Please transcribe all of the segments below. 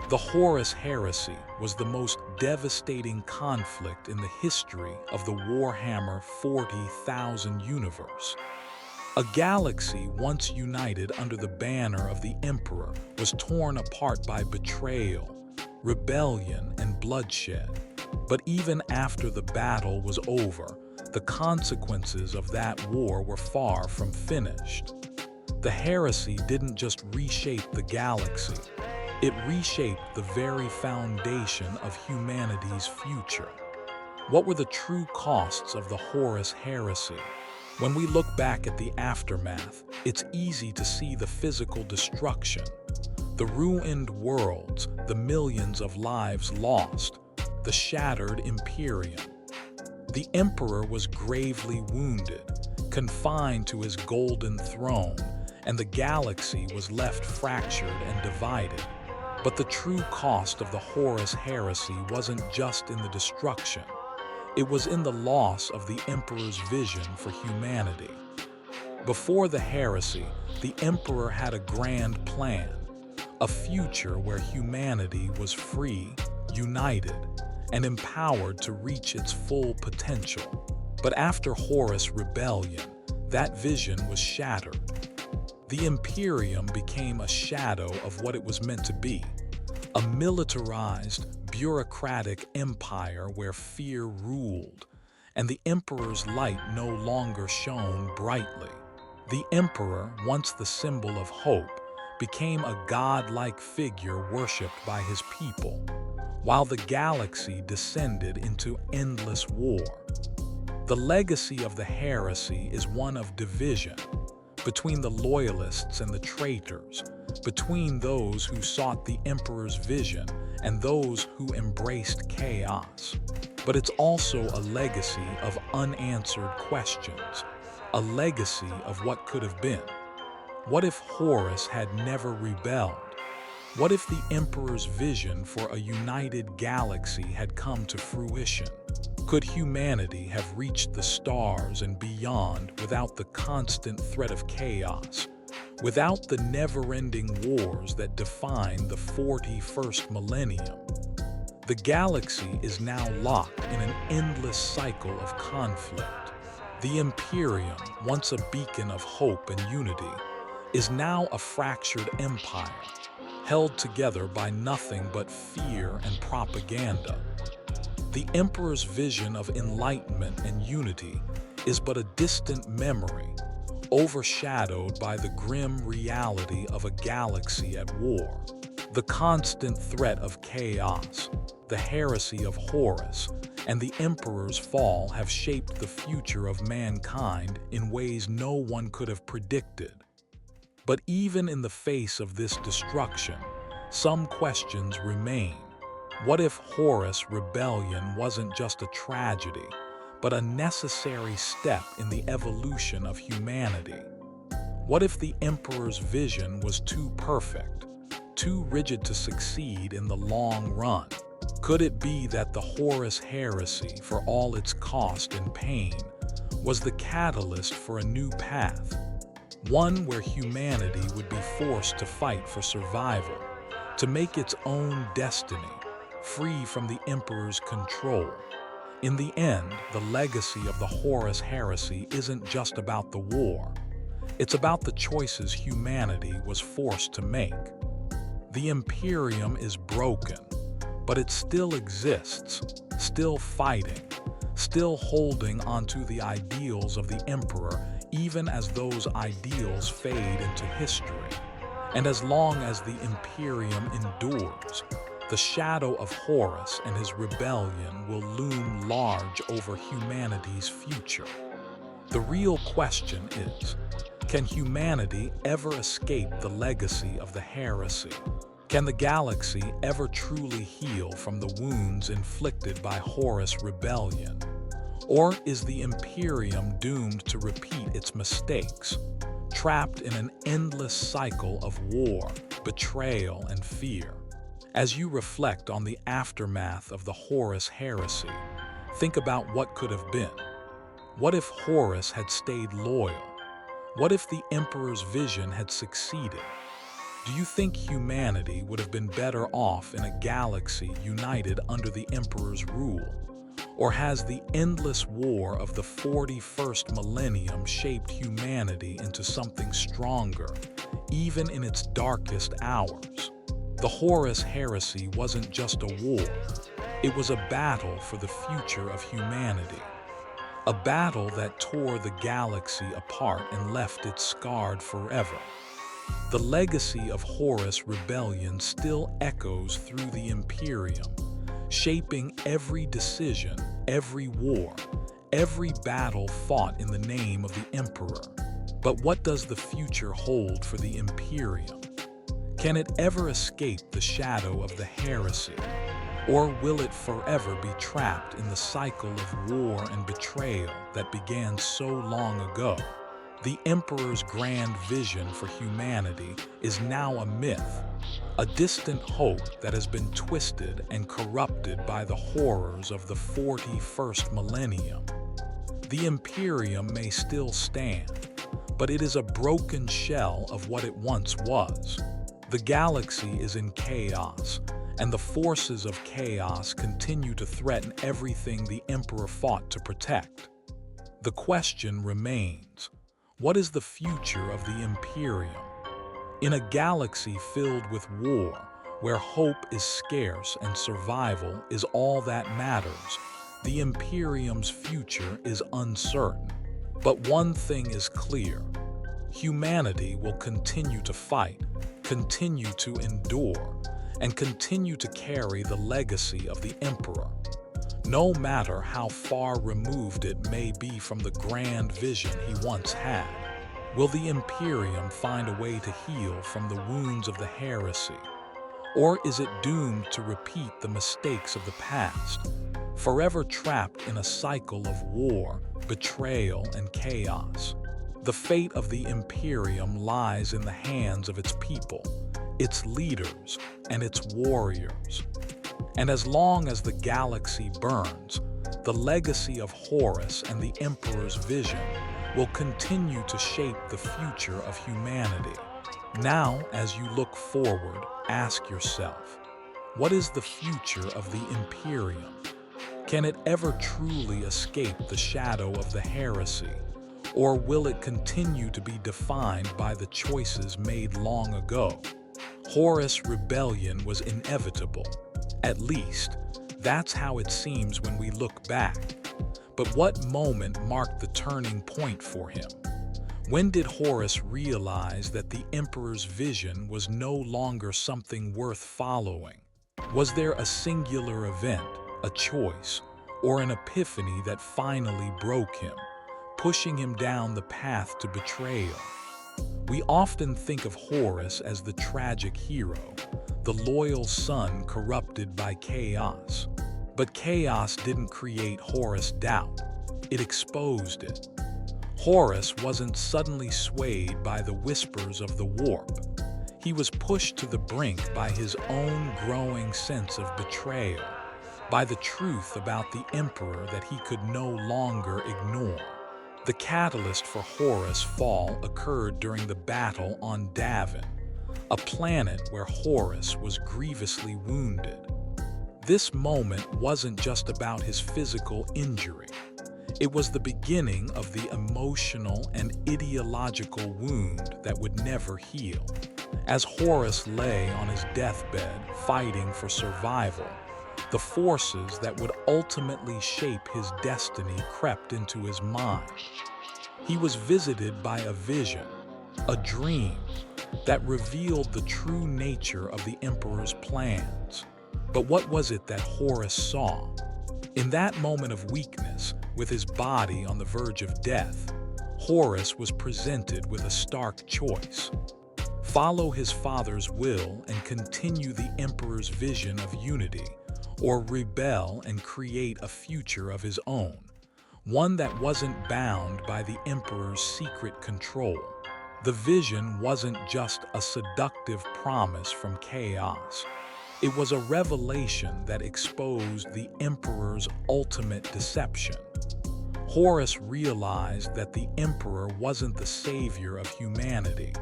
The Horus Heresy was the most devastating conflict in the history of the Warhammer 40,000 universe. A galaxy once united under the banner of the Emperor was torn apart by betrayal, rebellion, and bloodshed. But even after the battle was over, the consequences of that war were far from finished. The heresy didn't just reshape the galaxy, it reshaped the very foundation of humanity's future. What were the true costs of the Horus Heresy? When we look back at the aftermath, it's easy to see the physical destruction. The ruined worlds, the millions of lives lost, the shattered Imperium. The Emperor was gravely wounded, confined to his golden throne, and the galaxy was left fractured and divided. But the true cost of the Horus Heresy wasn't just in the destruction. It was in the loss of the Emperor's vision for humanity. Before the heresy, the Emperor had a grand plan, a future where humanity was free, united, and empowered to reach its full potential. But after Horus' rebellion, that vision was shattered. The Imperium became a shadow of what it was meant to be, a militarized, bureaucratic empire where fear ruled, and the Emperor's light no longer shone brightly. The Emperor, once the symbol of hope, became a godlike figure worshipped by his people, while the galaxy descended into endless war. The legacy of the heresy is one of division, between the loyalists and the traitors, between those who sought the Emperor's vision and those who embraced chaos. But it's also a legacy of unanswered questions, a legacy of what could have been. What if Horus had never rebelled? What if the Emperor's vision for a united galaxy had come to fruition? Could humanity have reached the stars and beyond without the constant threat of chaos, without the never-ending wars that define the 41st millennium? The galaxy is now locked in an endless cycle of conflict. The Imperium, once a beacon of hope and unity, is now a fractured empire, held together by nothing but fear and propaganda. The Emperor's vision of enlightenment and unity is but a distant memory, overshadowed by the grim reality of a galaxy at war. The constant threat of chaos, the heresy of Horus, and the Emperor's fall have shaped the future of mankind in ways no one could have predicted. But even in the face of this destruction, some questions remain. What if Horus' rebellion wasn't just a tragedy, but a necessary step in the evolution of humanity? What if the Emperor's vision was too perfect, too rigid to succeed in the long run? Could it be that the Horus Heresy, for all its cost and pain, was the catalyst for a new path? One where humanity would be forced to fight for survival, to make its own destiny, free from the Emperor's control. In the end, the legacy of the Horus Heresy isn't just about the war. It's about the choices humanity was forced to make. The Imperium is broken, but it still exists, still fighting, still holding onto the ideals of the Emperor, even as those ideals fade into history. And as long as the Imperium endures, the shadow of Horus and his rebellion will loom large over humanity's future. The real question is, can humanity ever escape the legacy of the heresy? Can the galaxy ever truly heal from the wounds inflicted by Horus' rebellion? Or is the Imperium doomed to repeat its mistakes, trapped in an endless cycle of war, betrayal, and fear? As you reflect on the aftermath of the Horus Heresy, think about what could have been. What if Horus had stayed loyal? What if the Emperor's vision had succeeded? Do you think humanity would have been better off in a galaxy united under the Emperor's rule? Or has the endless war of the 41st millennium shaped humanity into something stronger, even in its darkest hours? The Horus Heresy wasn't just a war, it was a battle for the future of humanity. A battle that tore the galaxy apart and left it scarred forever. The legacy of Horus Rebellion still echoes through the Imperium, shaping every decision, every war, every battle fought in the name of the Emperor. But what does the future hold for the Imperium? Can it ever escape the shadow of the heresy? Or will it forever be trapped in the cycle of war and betrayal that began so long ago? The Emperor's grand vision for humanity is now a myth, a distant hope that has been twisted and corrupted by the horrors of the 41st millennium. The Imperium may still stand, but it is a broken shell of what it once was. The galaxy is in chaos, and the forces of chaos continue to threaten everything the Emperor fought to protect. The question remains, what is the future of the Imperium? In a galaxy filled with war, where hope is scarce and survival is all that matters, the Imperium's future is uncertain. But one thing is clear: humanity will continue to fight, continue to endure, and continue to carry the legacy of the Emperor, no matter how far removed it may be from the grand vision he once had. Will the Imperium find a way to heal from the wounds of the heresy? Or is it doomed to repeat the mistakes of the past, forever trapped in a cycle of war, betrayal, and chaos? The fate of the Imperium lies in the hands of its people, its leaders, and its warriors. And as long as the galaxy burns, the legacy of Horus and the Emperor's vision will continue to shape the future of humanity. Now, as you look forward, ask yourself, what is the future of the Imperium? Can it ever truly escape the shadow of the heresy? Or will it continue to be defined by the choices made long ago? Horus Rebellion was inevitable. At least, that's how it seems when we look back. But what moment marked the turning point for him? When did Horus realize that the Emperor's vision was no longer something worth following? Was there a singular event, a choice, or an epiphany that finally broke him, pushing him down the path to betrayal? We often think of Horus as the tragic hero, the loyal son corrupted by chaos. But chaos didn't create Horus' doubt, it exposed it. Horus wasn't suddenly swayed by the whispers of the warp. He was pushed to the brink by his own growing sense of betrayal, by the truth about the Emperor that he could no longer ignore. The catalyst for Horus' fall occurred during the battle on Davin, a planet where Horus was grievously wounded. This moment wasn't just about his physical injury. It was the beginning of the emotional and ideological wound that would never heal. As Horus lay on his deathbed fighting for survival, the forces that would ultimately shape his destiny crept into his mind. He was visited by a vision, a dream, that revealed the true nature of the Emperor's plans. But what was it that Horus saw? In that moment of weakness, with his body on the verge of death, Horus was presented with a stark choice. Follow his father's will and continue the Emperor's vision of unity, or rebel and create a future of his own, one that wasn't bound by the Emperor's secret control. The vision wasn't just a seductive promise from chaos. It was a revelation that exposed the Emperor's ultimate deception. Horus realized that the Emperor wasn't the savior of humanity.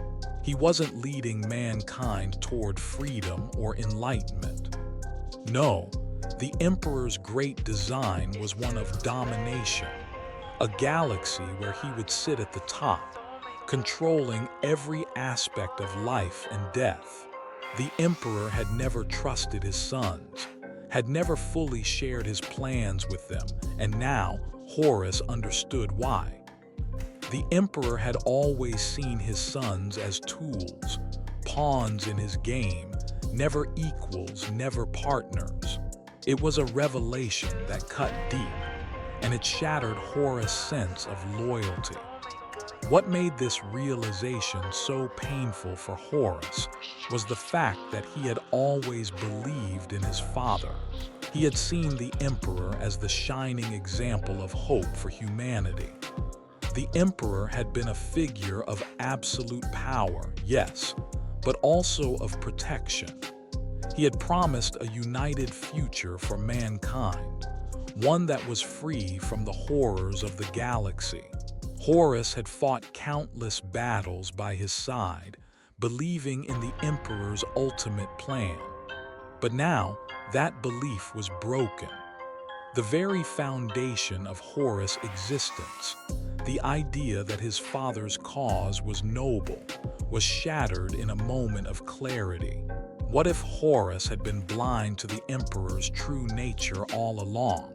He wasn't leading mankind toward freedom or enlightenment. No, the Emperor's great design was one of domination, a galaxy where he would sit at the top, controlling every aspect of life and death. The Emperor had never trusted his sons, had never fully shared his plans with them, and now Horus understood why. The Emperor had always seen his sons as tools, pawns in his game, never equals, never partners. It was a revelation that cut deep, and it shattered Horus' sense of loyalty. What made this realization so painful for Horus was the fact that he had always believed in his father. He had seen the Emperor as the shining example of hope for humanity. The Emperor had been a figure of absolute power, yes, but also of protection. He had promised a united future for mankind, one that was free from the horrors of the galaxy. Horus had fought countless battles by his side, believing in the Emperor's ultimate plan. But now, that belief was broken. The very foundation of Horus' existence, the idea that his father's cause was noble, was shattered in a moment of clarity. What if Horus had been blind to the Emperor's true nature all along?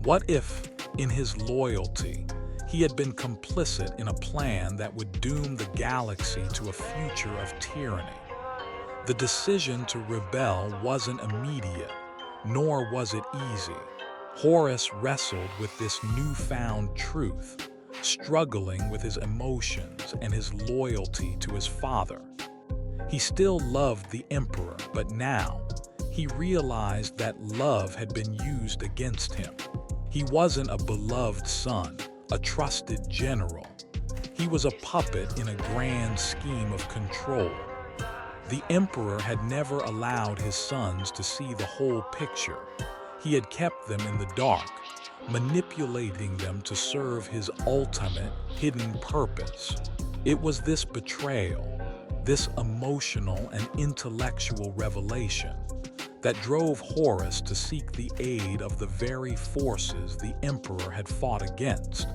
What if, in his loyalty, he had been complicit in a plan that would doom the galaxy to a future of tyranny? The decision to rebel wasn't immediate, nor was it easy. Horus wrestled with this newfound truth, struggling with his emotions and his loyalty to his father. He still loved the Emperor, but now he realized that love had been used against him. He wasn't a beloved son, a trusted general. He was a puppet in a grand scheme of control. The Emperor had never allowed his sons to see the whole picture. He had kept them in the dark, manipulating them to serve his ultimate, hidden purpose. It was this betrayal, this emotional and intellectual revelation, that drove Horus to seek the aid of the very forces the Emperor had fought against.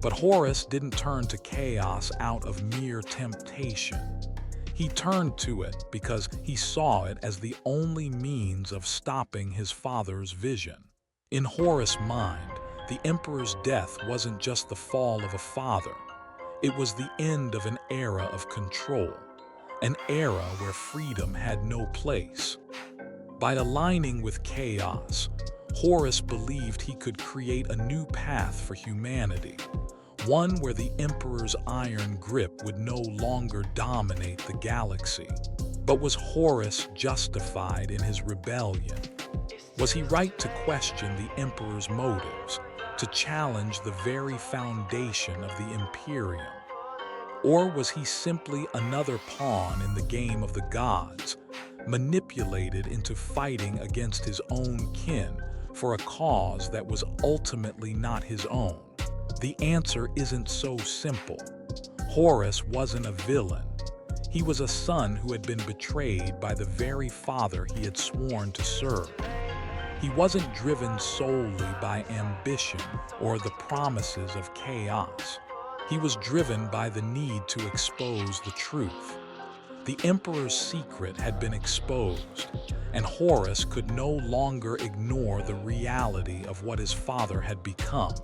But Horus didn't turn to chaos out of mere temptation. He turned to it because he saw it as the only means of stopping his father's vision. In Horus' mind, the Emperor's death wasn't just the fall of a father. It was the end of an era of control, an era where freedom had no place. By aligning with chaos, Horus believed he could create a new path for humanity, one where the Emperor's iron grip would no longer dominate the galaxy. But was Horus justified in his rebellion? Was he right to question the Emperor's motives, to challenge the very foundation of the Imperium? Or was he simply another pawn in the game of the gods, manipulated into fighting against his own kin for a cause that was ultimately not his own? The answer isn't so simple. Horus wasn't a villain. He was a son who had been betrayed by the very father he had sworn to serve. He wasn't driven solely by ambition or the promises of chaos. He was driven by the need to expose the truth. The Emperor's secret had been exposed, and Horus could no longer ignore the reality of what his father had become.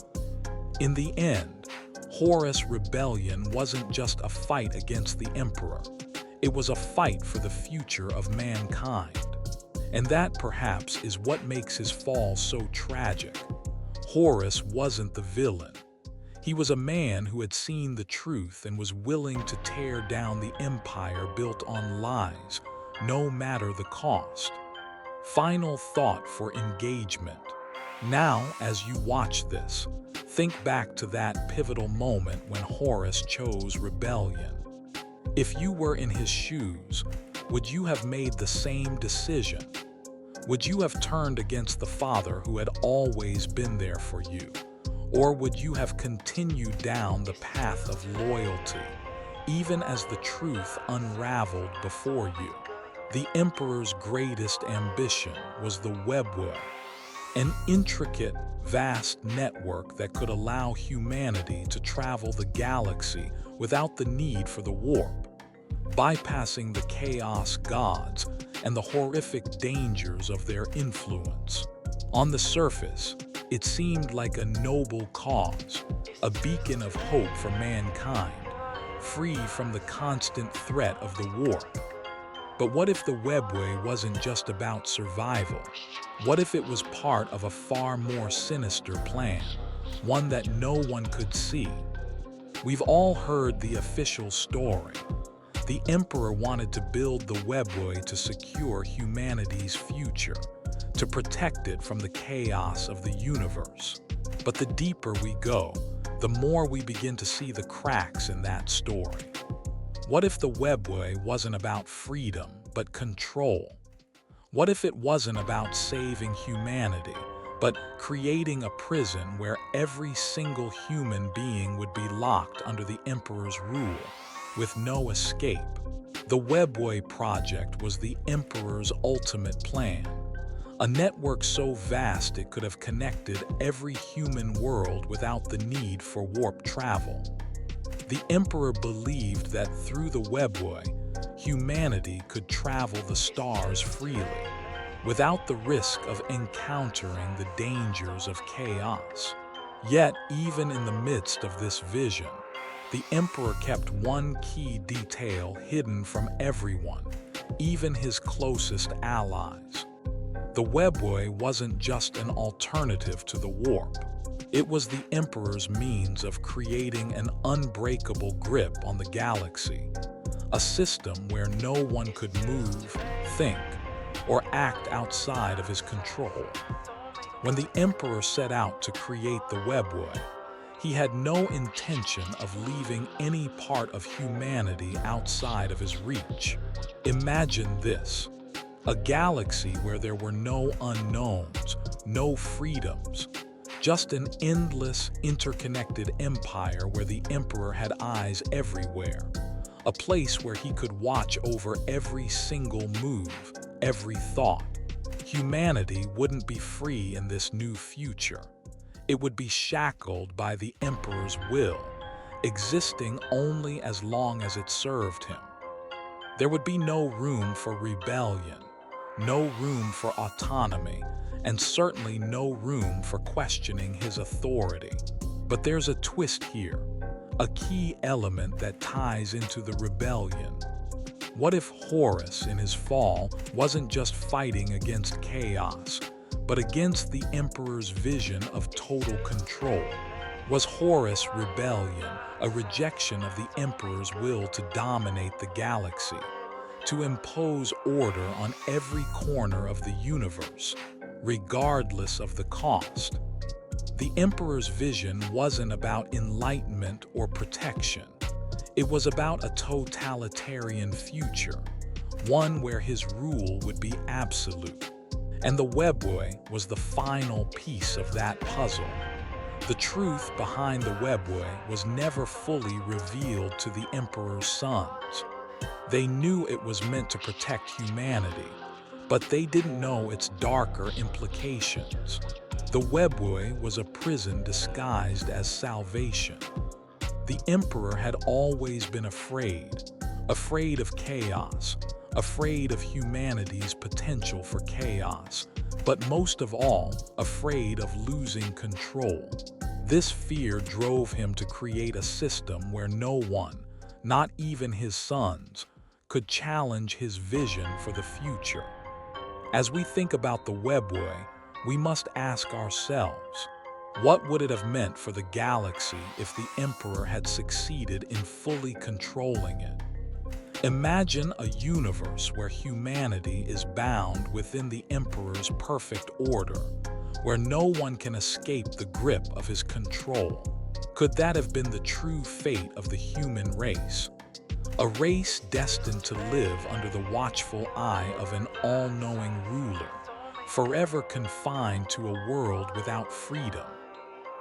In the end, Horus' rebellion wasn't just a fight against the Emperor. It was a fight for the future of mankind. And that perhaps is what makes his fall so tragic. Horus wasn't the villain. He was a man who had seen the truth and was willing to tear down the empire built on lies, no matter the cost. Final thought for engagement. Now, as you watch this, think back to that pivotal moment when Horus chose rebellion. If you were in his shoes, would you have made the same decision? Would you have turned against the father who had always been there for you? Or would you have continued down the path of loyalty, even as the truth unraveled before you. The Emperor's greatest ambition was the webway, an intricate, vast network that could allow humanity to travel the galaxy without the need for the warp, bypassing the chaos gods and the horrific dangers of their influence. On the surface, it seemed like a noble cause, a beacon of hope for mankind, free from the constant threat of the warp. But what if the webway wasn't just about survival? What if it was part of a far more sinister plan, one that no one could see? We've all heard the official story. The Emperor wanted to build the webway to secure humanity's future, to protect it from the chaos of the universe. But the deeper we go, the more we begin to see the cracks in that story. What if the webway wasn't about freedom, but control? What if it wasn't about saving humanity, but creating a prison where every single human being would be locked under the Emperor's rule, with no escape? The Webway Project was the Emperor's ultimate plan, a network so vast it could have connected every human world without the need for warp travel. The Emperor believed that through the webway, humanity could travel the stars freely, without the risk of encountering the dangers of chaos. Yet, even in the midst of this vision, the Emperor kept one key detail hidden from everyone, even his closest allies. The webway wasn't just an alternative to the warp. It was the Emperor's means of creating an unbreakable grip on the galaxy, a system where no one could move, think, or act outside of his control. When the Emperor set out to create the webway, he had no intention of leaving any part of humanity outside of his reach. Imagine this: a galaxy where there were no unknowns, no freedoms, just an endless, interconnected empire where the Emperor had eyes everywhere. A place where he could watch over every single move, every thought. Humanity wouldn't be free in this new future. It would be shackled by the Emperor's will, existing only as long as it served him. There would be no room for rebellion, no room for autonomy, and certainly no room for questioning his authority. But there's a twist here, a key element that ties into the rebellion. What if Horus, in his fall, wasn't just fighting against chaos, but against the Emperor's vision of total control? Was Horus rebellion, a rejection of the Emperor's will to dominate the galaxy, to impose order on every corner of the universe, regardless of the cost? The Emperor's vision wasn't about enlightenment or protection. It was about a totalitarian future, one where his rule would be absolute. And the webway was the final piece of that puzzle. The truth behind the webway was never fully revealed to the Emperor's sons. They knew it was meant to protect humanity, but they didn't know its darker implications. The webway was a prison disguised as salvation. The Emperor had always been afraid of chaos, afraid of humanity's potential for chaos, but most of all, afraid of losing control. This fear drove him to create a system where no one, not even his sons, could challenge his vision for the future. As we think about the webway, we must ask ourselves, what would it have meant for the galaxy if the Emperor had succeeded in fully controlling it? Imagine a universe where humanity is bound within the Emperor's perfect order, where no one can escape the grip of his control. Could that have been the true fate of the human race? A race destined to live under the watchful eye of an all-knowing ruler, forever confined to a world without freedom.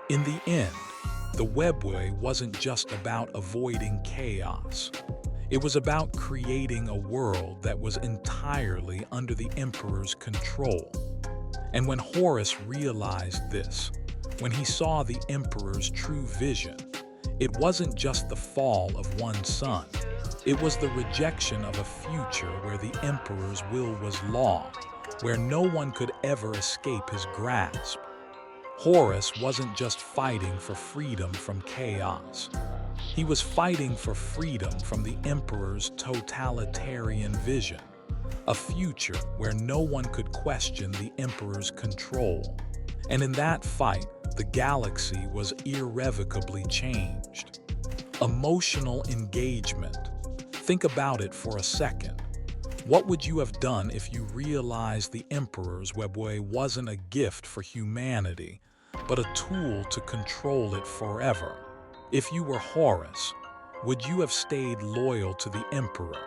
In the end, The webway wasn't just about avoiding chaos. It was about creating a world that was entirely under the Emperor's control. And when Horus realized this, when he saw the Emperor's true vision, it wasn't just the fall of one son. It was the rejection of a future where the Emperor's will was law, where no one could ever escape his grasp. Horus wasn't just fighting for freedom from chaos. He was fighting for freedom from the Emperor's totalitarian vision, a future where no one could question the Emperor's control. And in that fight, the galaxy was irrevocably changed. Emotional engagement. Think about it for a second. What would you have done if you realized the Emperor's webway wasn't a gift for humanity, but a tool to control it forever? If you were Horus, would you have stayed loyal to the Emperor?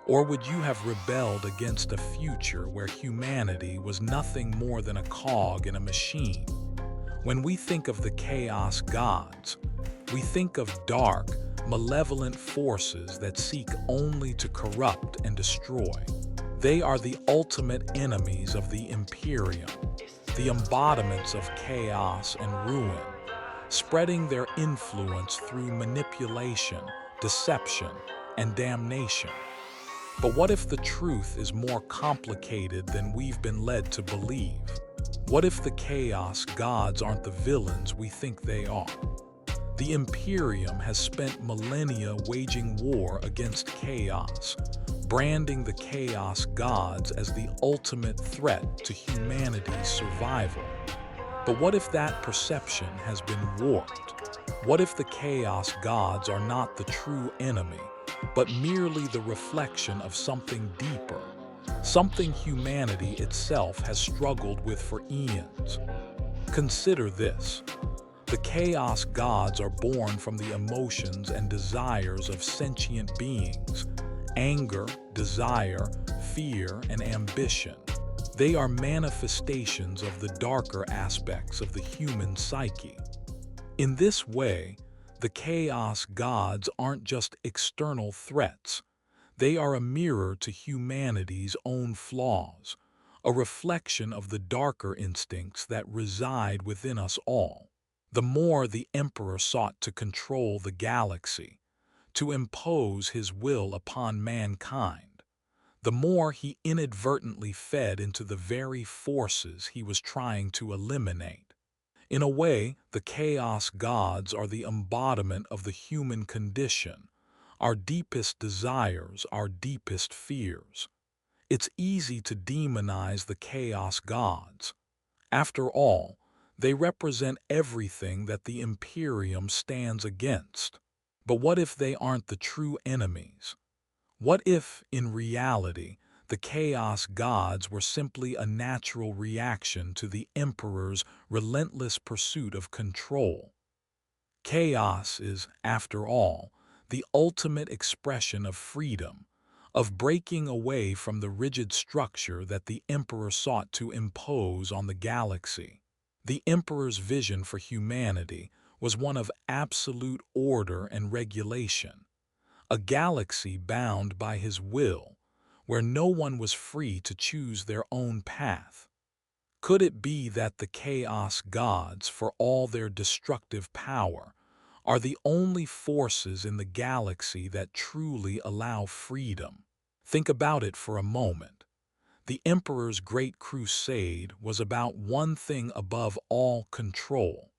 Or would you have rebelled against a future where humanity was nothing more than a cog in a machine? When we think of the Chaos Gods, we think of dark, malevolent forces that seek only to corrupt and destroy. They are the ultimate enemies of the Imperium, the embodiments of chaos and ruin, spreading their influence through manipulation, deception, and damnation. But what if the truth is more complicated than we've been led to believe? What if the Chaos Gods aren't the villains we think they are? The Imperium has spent millennia waging war against chaos, branding the Chaos Gods as the ultimate threat to humanity's survival. But what if that perception has been warped? What if the Chaos Gods are not the true enemy, but merely the reflection of something deeper, something humanity itself has struggled with for eons? Consider this. The Chaos Gods are born from the emotions and desires of sentient beings: anger, desire, fear, and ambition. They are manifestations of the darker aspects of the human psyche. In this way, the Chaos Gods aren't just external threats. They are a mirror to humanity's own flaws, a reflection of the darker instincts that reside within us all. The more the Emperor sought to control the galaxy, to impose his will upon mankind, the more he inadvertently fed into the very forces he was trying to eliminate. In a way, the Chaos Gods are the embodiment of the human condition, our deepest desires, our deepest fears. It's easy to demonize the Chaos Gods. After all, they represent everything that the Imperium stands against. But what if they aren't the true enemies? What if, in reality, the Chaos Gods were simply a natural reaction to the Emperor's relentless pursuit of control? Chaos is, after all, the ultimate expression of freedom, of breaking away from the rigid structure that the Emperor sought to impose on the galaxy. The Emperor's vision for humanity was one of absolute order and regulation, a galaxy bound by his will, where no one was free to choose their own path. Could it be that the Chaos Gods, for all their destructive power, are the only forces in the galaxy that truly allow freedom? Think about it for a moment. The Emperor's Great Crusade was about one thing above all: control.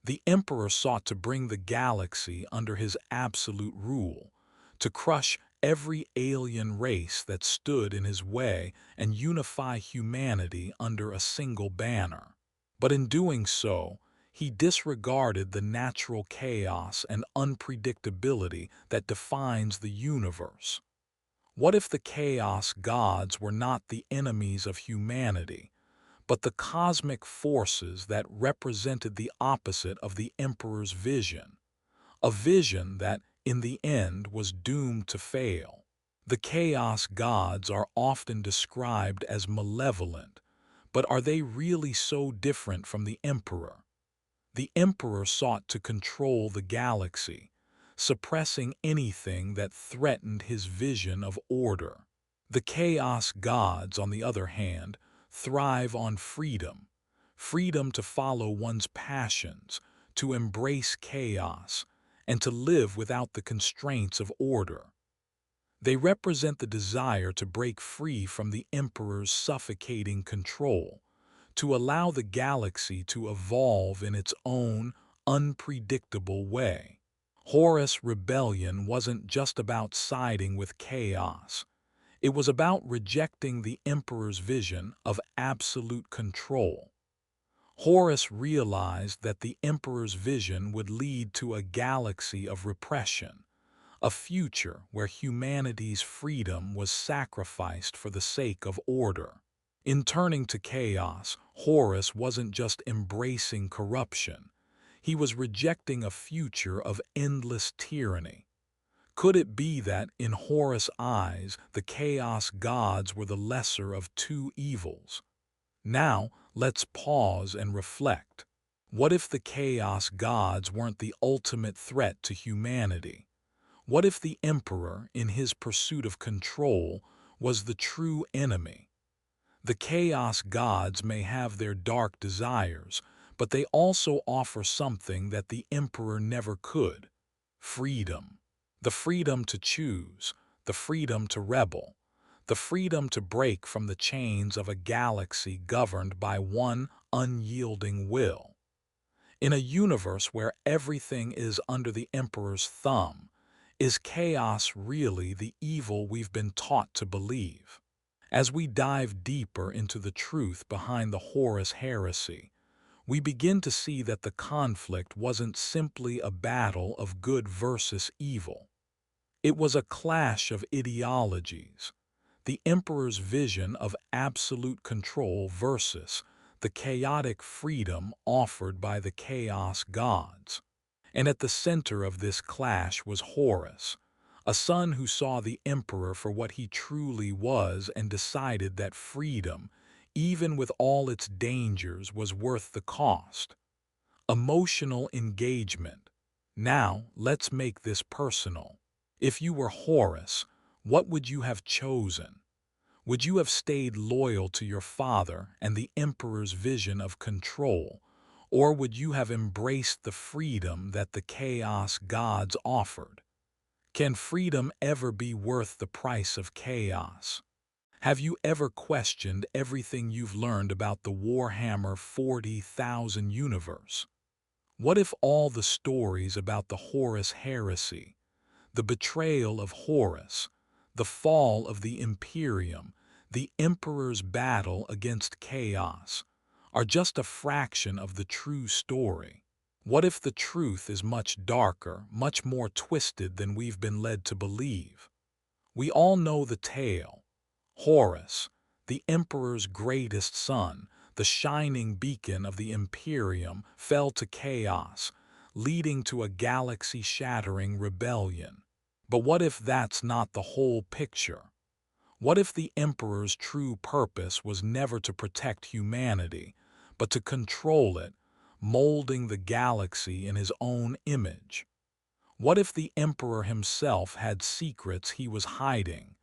The Emperor sought to bring the galaxy under his absolute rule, to crush every alien race that stood in his way and unify humanity under a single banner. But in doing so, he disregarded the natural chaos and unpredictability that defines the universe. What if the Chaos Gods were not the enemies of humanity, but the cosmic forces that represented the opposite of the Emperor's vision? A vision that, in the end, was doomed to fail. The Chaos Gods are often described as malevolent, but are they really so different from the Emperor? The emperor sought to control the galaxy, suppressing anything that threatened his vision of order. The chaos gods, on the other hand, thrive on freedom, freedom to follow one's passions, to embrace chaos, and to live without the constraints of order. They represent the desire to break free from the emperor's suffocating control, to allow the galaxy to evolve in its own unpredictable way. Horus' rebellion wasn't just about siding with chaos. It was about rejecting the emperor's vision of absolute control. Horus realized that the emperor's vision would lead to a galaxy of repression, a future where humanity's freedom was sacrificed for the sake of order. In turning to chaos, Horus wasn't just embracing corruption. He was rejecting a future of endless tyranny. Could it be that, in Horus' eyes, the chaos gods were the lesser of two evils? Now, let's pause and reflect. What if the chaos gods weren't the ultimate threat to humanity? What if the emperor, in his pursuit of control, was the true enemy? The chaos gods may have their dark desires, but they also offer something that the emperor never could: freedom. The freedom to choose, the freedom to rebel, the freedom to break from the chains of a galaxy governed by one unyielding will. In a universe where everything is under the emperor's thumb, is chaos really the evil we've been taught to believe? As we dive deeper into the truth behind the Horus Heresy, we begin to see that the conflict wasn't simply a battle of good versus evil. It was a clash of ideologies: the emperor's vision of absolute control versus the chaotic freedom offered by the chaos gods. And at the center of this clash was Horus, a son who saw the emperor for what he truly was and decided that freedom, even with all its dangers, was worth the cost. Emotional engagement. Now, let's make this personal. If you were Horus, what would you have chosen? Would you have stayed loyal to your father and the emperor's vision of control, or would you have embraced the freedom that the chaos gods offered? Can freedom ever be worth the price of chaos? Have you ever questioned everything you've learned about the Warhammer 40,000 universe? What if all the stories about the Horus Heresy, the betrayal of Horus, the fall of the Imperium, the Emperor's battle against chaos, are just a fraction of the true story? What if the truth is much darker, much more twisted than we've been led to believe? We all know the tale. Horus, the Emperor's greatest son, the shining beacon of the Imperium, fell to chaos, leading to a galaxy-shattering rebellion. But what if that's not the whole picture? What if the Emperor's true purpose was never to protect humanity, but to control it, molding the galaxy in his own image? What if the Emperor himself had secrets he was hiding,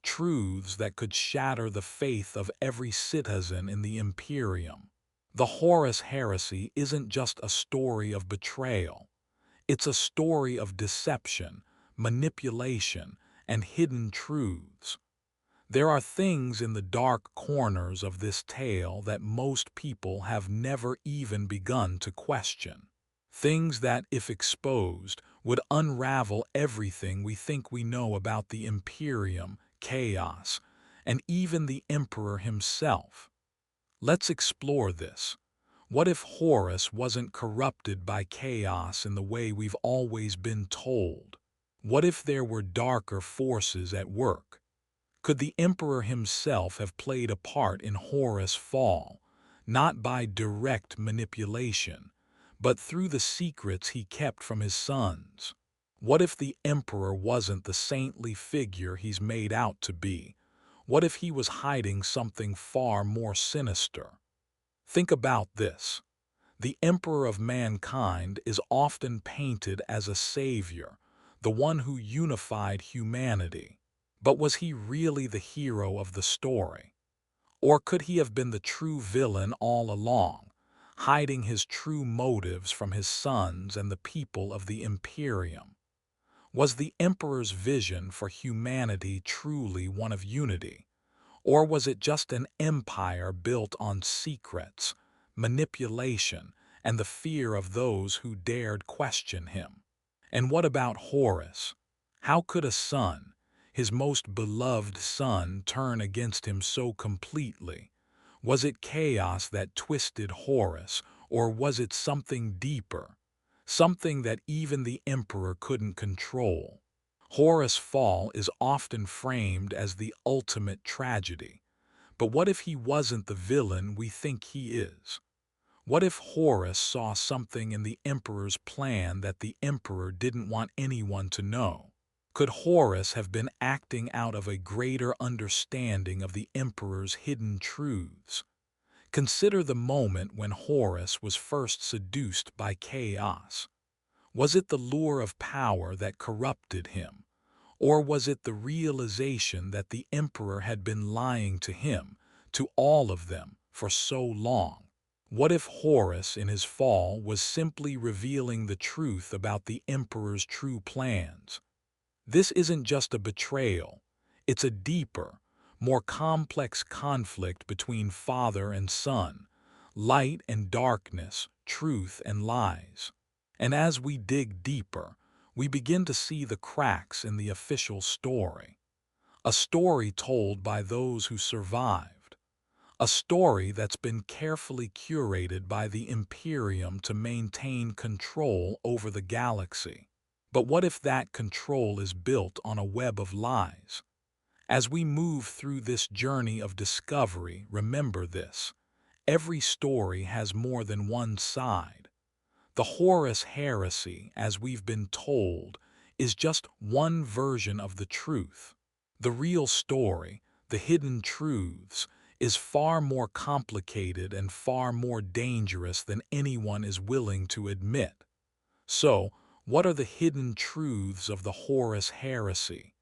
truths that could shatter the faith of every citizen in the Imperium? The Horus Heresy isn't just a story of betrayal. It's a story of deception, manipulation, and hidden truths. There are things in the dark corners of this tale that most people have never even begun to question. Things that, if exposed, would unravel everything we think we know about the Imperium, chaos, and even the Emperor himself. Let's explore this. What if Horus wasn't corrupted by chaos in the way we've always been told? What if there were darker forces at work? Could the Emperor himself have played a part in Horus' fall, not by direct manipulation, but through the secrets he kept from his sons? What if the Emperor wasn't the saintly figure he's made out to be? What if he was hiding something far more sinister? Think about this. The Emperor of Mankind is often painted as a savior, the one who unified humanity. But was he really the hero of the story? Or could he have been the true villain all along, hiding his true motives from his sons and the people of the Imperium? Was the Emperor's vision for humanity truly one of unity? Or was it just an empire built on secrets, manipulation, and the fear of those who dared question him? And what about Horus? How could a son, his most beloved son, turn against him so completely? Was it chaos that twisted Horus, or was it something deeper, something that even the emperor couldn't control? Horus' fall is often framed as the ultimate tragedy. But what if he wasn't the villain we think he is? What if Horus saw something in the emperor's plan that the emperor didn't want anyone to know? Could Horus have been acting out of a greater understanding of the emperor's hidden truths? Consider the moment when Horus was first seduced by chaos. Was it the lure of power that corrupted him? Or was it the realization that the emperor had been lying to him, to all of them, for so long? What if Horus in his fall was simply revealing the truth about the emperor's true plans? This isn't just a betrayal, it's a deeper, more complex conflict between father and son, light and darkness, truth and lies. And as we dig deeper, we begin to see the cracks in the official story. A story told by those who survived. A story that's been carefully curated by the Imperium to maintain control over the galaxy. But what if that control is built on a web of lies? As we move through this journey of discovery, remember this: every story has more than one side. The Horus Heresy, as we've been told, is just one version of the truth. The real story, the hidden truths, is far more complicated and far more dangerous than anyone is willing to admit. So, what are the hidden truths of the Horus Heresy?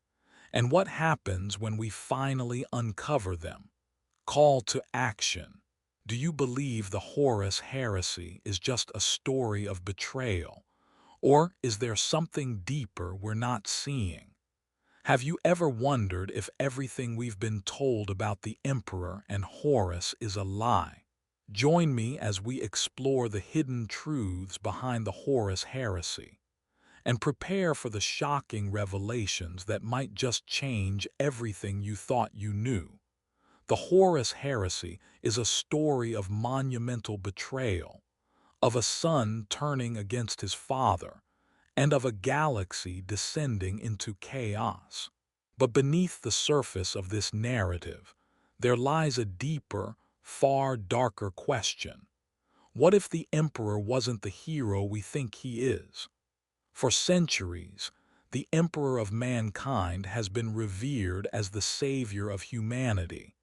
And what happens when we finally uncover them? Call to action. Do you believe the Horus Heresy is just a story of betrayal? Or is there something deeper we're not seeing? Have you ever wondered if everything we've been told about the Emperor and Horus is a lie? Join me as we explore the hidden truths behind the Horus Heresy, and prepare for the shocking revelations that might just change everything you thought you knew. The Horus Heresy is a story of monumental betrayal, of a son turning against his father, and of a galaxy descending into chaos. But beneath the surface of this narrative, there lies a deeper, far darker question. What if the Emperor wasn't the hero we think he is? For centuries, the Emperor of Mankind has been revered as the savior of humanity,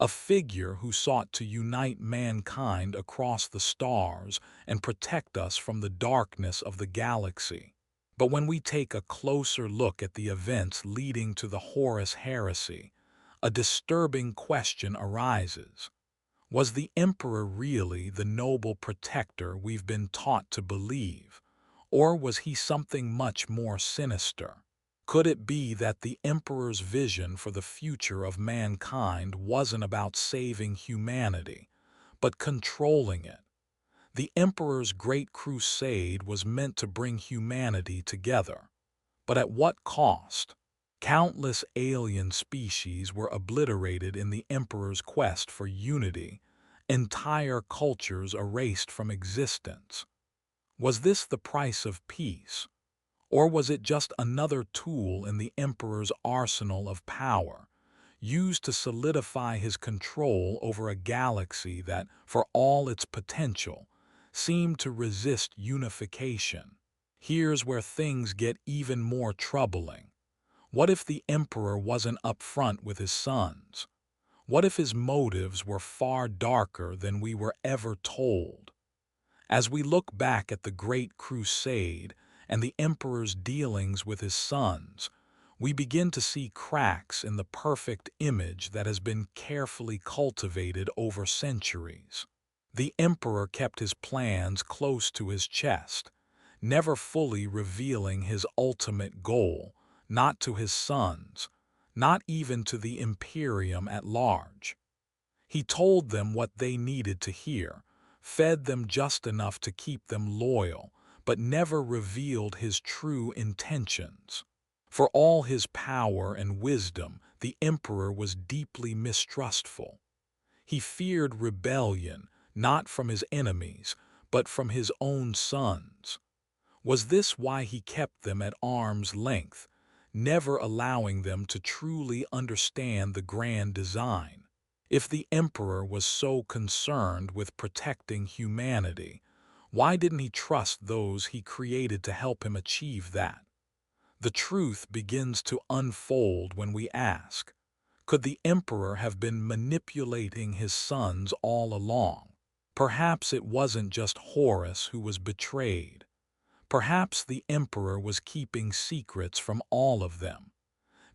a figure who sought to unite mankind across the stars and protect us from the darkness of the galaxy. But when we take a closer look at the events leading to the Horus Heresy, a disturbing question arises. Was the Emperor really the noble protector we've been taught to believe? Or was he something much more sinister? Could it be that the Emperor's vision for the future of mankind wasn't about saving humanity, but controlling it? The Emperor's great crusade was meant to bring humanity together. But at what cost? Countless alien species were obliterated in the Emperor's quest for unity, entire cultures erased from existence. Was this the price of peace? Or was it just another tool in the Emperor's arsenal of power, used to solidify his control over a galaxy that, for all its potential, seemed to resist unification? Here's where things get even more troubling. What if the Emperor wasn't upfront with his sons? What if his motives were far darker than we were ever told? As we look back at the Great Crusade and the emperor's dealings with his sons, we begin to see cracks in the perfect image that has been carefully cultivated over centuries. The emperor kept his plans close to his chest, never fully revealing his ultimate goal, not to his sons, not even to the Imperium at large. He told them what they needed to hear, fed them just enough to keep them loyal, but never revealed his true intentions. For all his power and wisdom, the emperor was deeply mistrustful. He feared rebellion, not from his enemies, but from his own sons. Was this why he kept them at arm's length, never allowing them to truly understand the grand design? If the emperor was so concerned with protecting humanity, why didn't he trust those he created to help him achieve that? The truth begins to unfold when we ask, could the emperor have been manipulating his sons all along? Perhaps it wasn't just Horus who was betrayed. Perhaps the emperor was keeping secrets from all of them.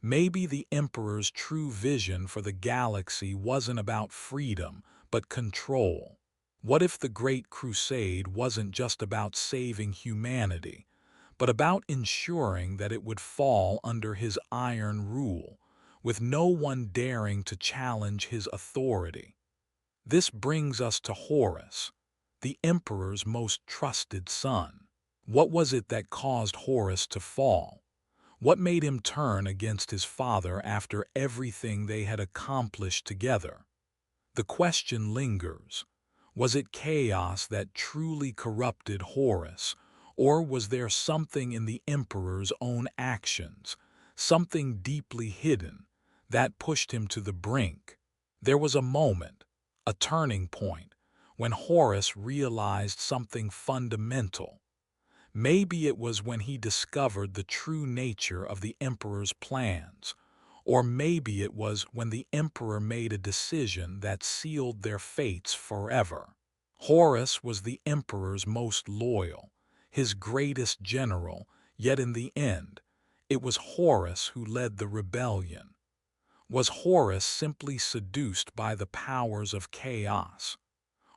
Maybe the emperor's true vision for the galaxy wasn't about freedom, but control. What if the Great Crusade wasn't just about saving humanity, but about ensuring that it would fall under his iron rule, with no one daring to challenge his authority? This brings us to Horus, the emperor's most trusted son. What was it that caused Horus to fall? What made him turn against his father after everything they had accomplished together? The question lingers. Was it chaos that truly corrupted Horus, or was there something in the emperor's own actions, something deeply hidden, that pushed him to the brink? There was a moment, a turning point, when Horus realized something fundamental. Maybe it was when he discovered the true nature of the emperor's plans, or maybe it was when the emperor made a decision that sealed their fates forever. Horus was the emperor's most loyal, his greatest general, yet in the end, it was Horus who led the rebellion. Was Horus simply seduced by the powers of chaos?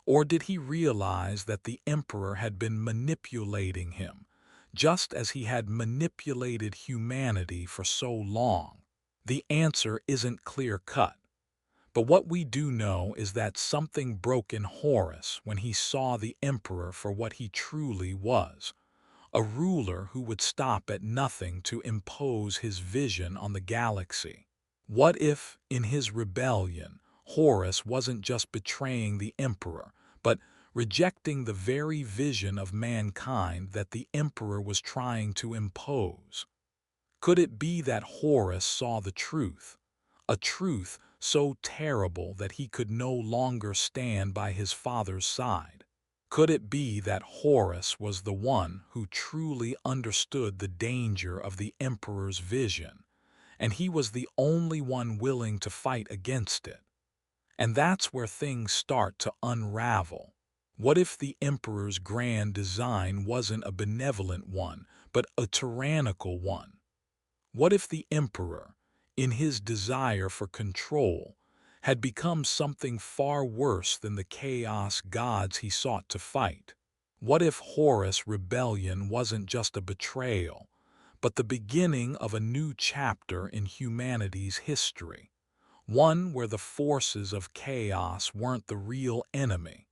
Or did he realize that the emperor had been manipulating him, just as he had manipulated humanity for so long? The answer isn't clear-cut, but what we do know is that something broke in Horus when he saw the emperor for what he truly was, a ruler who would stop at nothing to impose his vision on the galaxy. What if, in his rebellion, Horus wasn't just betraying the emperor, but rejecting the very vision of mankind that the emperor was trying to impose? Could it be that Horus saw the truth, a truth so terrible that he could no longer stand by his father's side? Could it be that Horus was the one who truly understood the danger of the emperor's vision, and he was the only one willing to fight against it? And that's where things start to unravel. What if the emperor's grand design wasn't a benevolent one, but a tyrannical one? What if the emperor, in his desire for control, had become something far worse than the chaos gods he sought to fight? What if Horus' rebellion wasn't just a betrayal, but the beginning of a new chapter in humanity's history? One where the forces of chaos weren't the real enemy,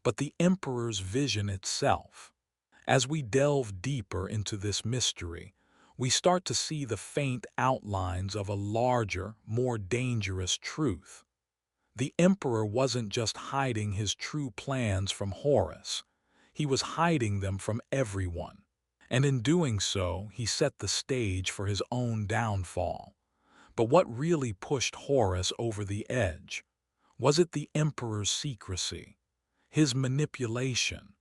but the emperor's vision itself. As we delve deeper into this mystery, we start to see the faint outlines of a larger, more dangerous truth. The emperor wasn't just hiding his true plans from Horus, he was hiding them from everyone. And in doing so, he set the stage for his own downfall. But what really pushed Horus over the edge? Was it the emperor's secrecy, his manipulation,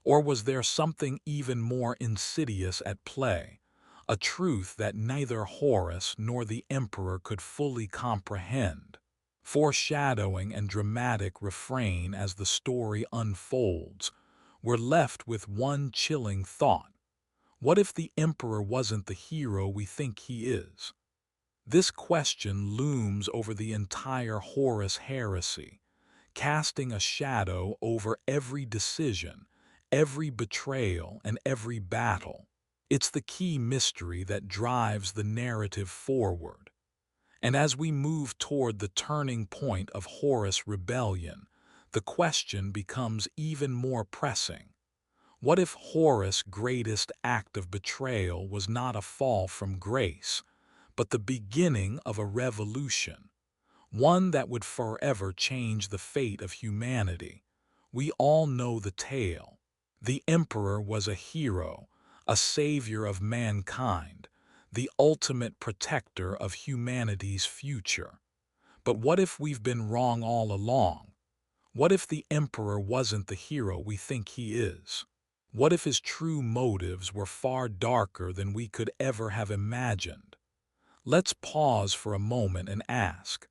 or was there something even more insidious at play, a truth that neither Horus nor the emperor could fully comprehend? Foreshadowing and dramatic refrain as the story unfolds, we're left with one chilling thought. What if the Emperor wasn't the hero we think he is? This question looms over the entire Horus Heresy, casting a shadow over every decision, every betrayal, and every battle. It's the key mystery that drives the narrative forward. And as we move toward the turning point of Horus rebellion, the question becomes even more pressing. What if Horus' greatest act of betrayal was not a fall from grace, but the beginning of a revolution, one that would forever change the fate of humanity? We all know the tale. The Emperor was a hero, a savior of mankind, the ultimate protector of humanity's future. But what if we've been wrong all along? What if the Emperor wasn't the hero we think he is? What if his true motives were far darker than we could ever have imagined? Let's pause for a moment and ask,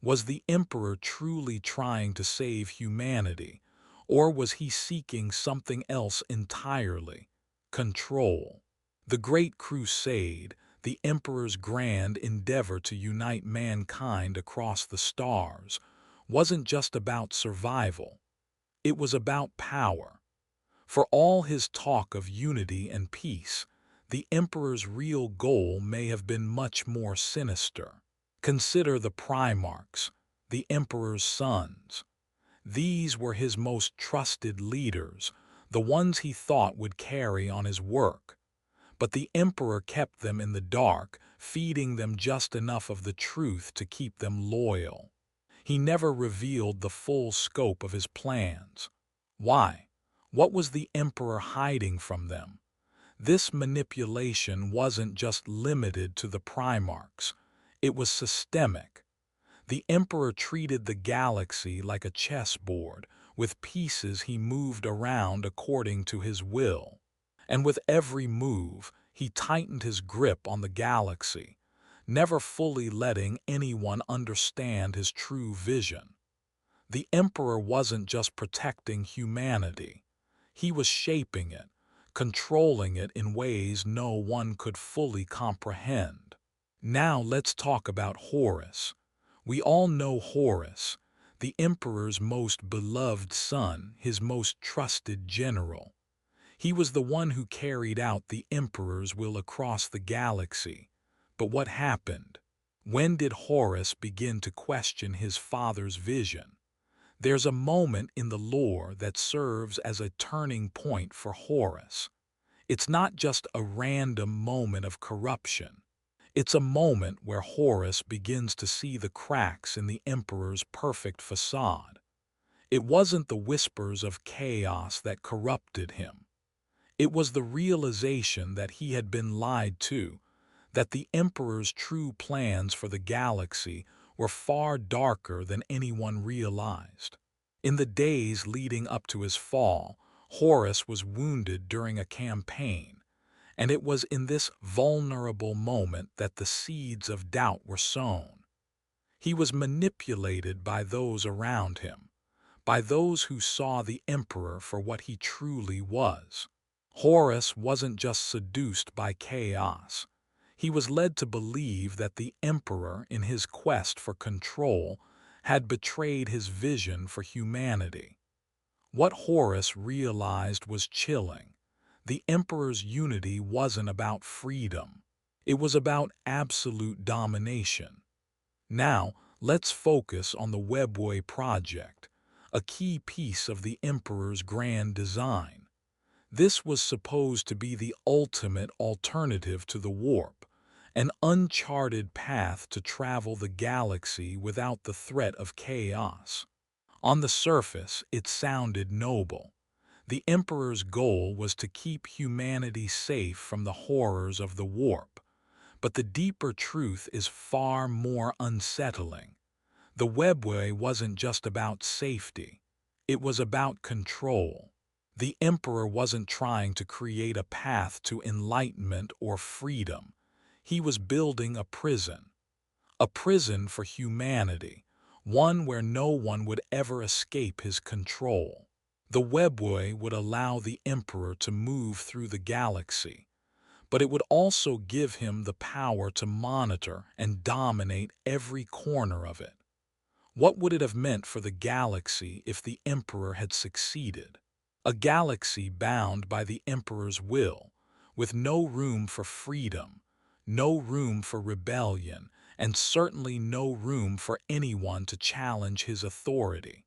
was the Emperor truly trying to save humanity, or was he seeking something else entirely? Control. The Great Crusade, the Emperor's grand endeavor to unite mankind across the stars, wasn't just about survival. It was about power. For all his talk of unity and peace, the Emperor's real goal may have been much more sinister. Consider the Primarchs, the Emperor's sons. These were his most trusted leaders, the ones he thought would carry on his work. But the Emperor kept them in the dark, feeding them just enough of the truth to keep them loyal. He never revealed the full scope of his plans. Why? What was the Emperor hiding from them? This manipulation wasn't just limited to the Primarchs. It was systemic. The Emperor treated the galaxy like a chessboard, with pieces he moved around according to his will. And with every move, he tightened his grip on the galaxy, never fully letting anyone understand his true vision. The Emperor wasn't just protecting humanity. He was shaping it, controlling it in ways no one could fully comprehend. Now let's talk about Horus. We all know Horus, the Emperor's most beloved son, his most trusted general. He was the one who carried out the Emperor's will across the galaxy. But what happened? When did Horus begin to question his father's vision? There's a moment in the lore that serves as a turning point for Horus. It's not just a random moment of corruption. It's a moment where Horus begins to see the cracks in the Emperor's perfect facade. It wasn't the whispers of chaos that corrupted him. It was the realization that he had been lied to, that the Emperor's true plans for the galaxy were far darker than anyone realized. In the days leading up to his fall, Horus was wounded during a campaign, and it was in this vulnerable moment that the seeds of doubt were sown. He was manipulated by those around him, by those who saw the Emperor for what he truly was. Horus wasn't just seduced by chaos. He was led to believe that the Emperor, in his quest for control, had betrayed his vision for humanity. What Horus realized was chilling. The Emperor's unity wasn't about freedom. It was about absolute domination. Now, let's focus on the Webway project, a key piece of the Emperor's grand design. This was supposed to be the ultimate alternative to the warp, an uncharted path to travel the galaxy without the threat of chaos. On the surface, it sounded noble. The Emperor's goal was to keep humanity safe from the horrors of the warp. But the deeper truth is far more unsettling. The Webway wasn't just about safety. It was about control. The Emperor wasn't trying to create a path to enlightenment or freedom. He was building a prison for humanity, one where no one would ever escape his control. The webway would allow the emperor to move through the galaxy, but it would also give him the power to monitor and dominate every corner of it. What would it have meant for the galaxy if the emperor had succeeded? A galaxy bound by the emperor's will, with no room for freedom, no room for rebellion, and certainly no room for anyone to challenge his authority.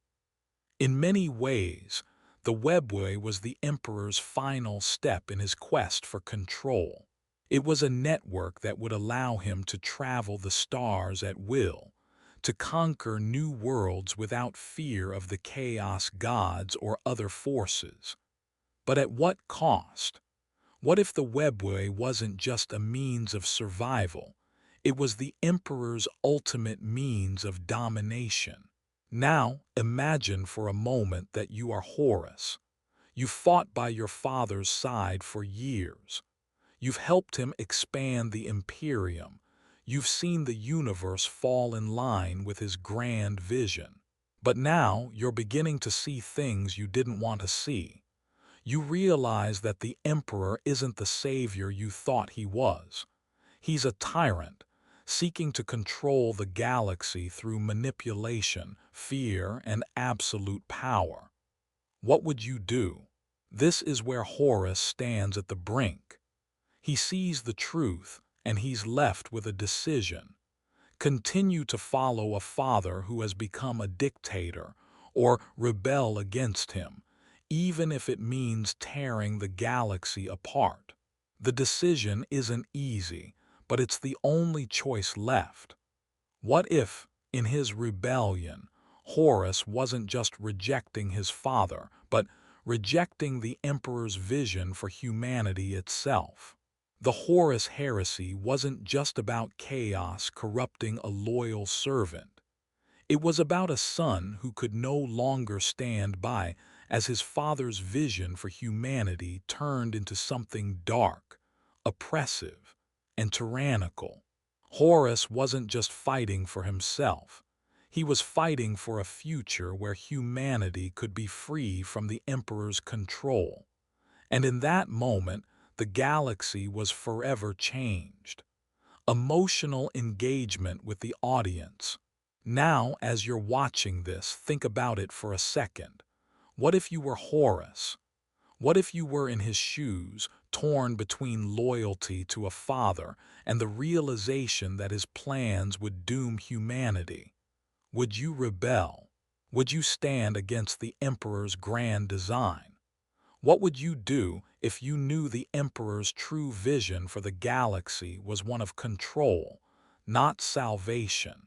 In many ways, the webway was the emperor's final step in his quest for control. It was a network that would allow him to travel the stars at will, to conquer new worlds without fear of the chaos gods or other forces. But at what cost? What if the webway wasn't just a means of survival? It was the emperor's ultimate means of domination. Now, imagine for a moment that you are Horus. You fought by your father's side for years. You've helped him expand the Imperium. You've seen the universe fall in line with his grand vision. But now you're beginning to see things you didn't want to see. You realize that the Emperor isn't the savior you thought he was. He's a tyrant, seeking to control the galaxy through manipulation, fear, and absolute power. What would you do? This is where Horus stands at the brink. He sees the truth, and he's left with a decision. Continue to follow a father who has become a dictator, or rebel against him, even if it means tearing the galaxy apart. The decision isn't easy, but it's the only choice left. What if, in his rebellion, Horus wasn't just rejecting his father, but rejecting the emperor's vision for humanity itself? The Horus Heresy wasn't just about chaos corrupting a loyal servant. It was about a son who could no longer stand by as his father's vision for humanity turned into something dark, oppressive, and tyrannical. Horus wasn't just fighting for himself. He was fighting for a future where humanity could be free from the Emperor's control. And in that moment, the galaxy was forever changed. Emotional engagement with the audience. Now, as you're watching this, think about it for a second. What if you were Horus? What if you were in his shoes, torn between loyalty to a father and the realization that his plans would doom humanity? Would you rebel? Would you stand against the Emperor's grand design? What would you do if you knew the Emperor's true vision for the galaxy was one of control, not salvation?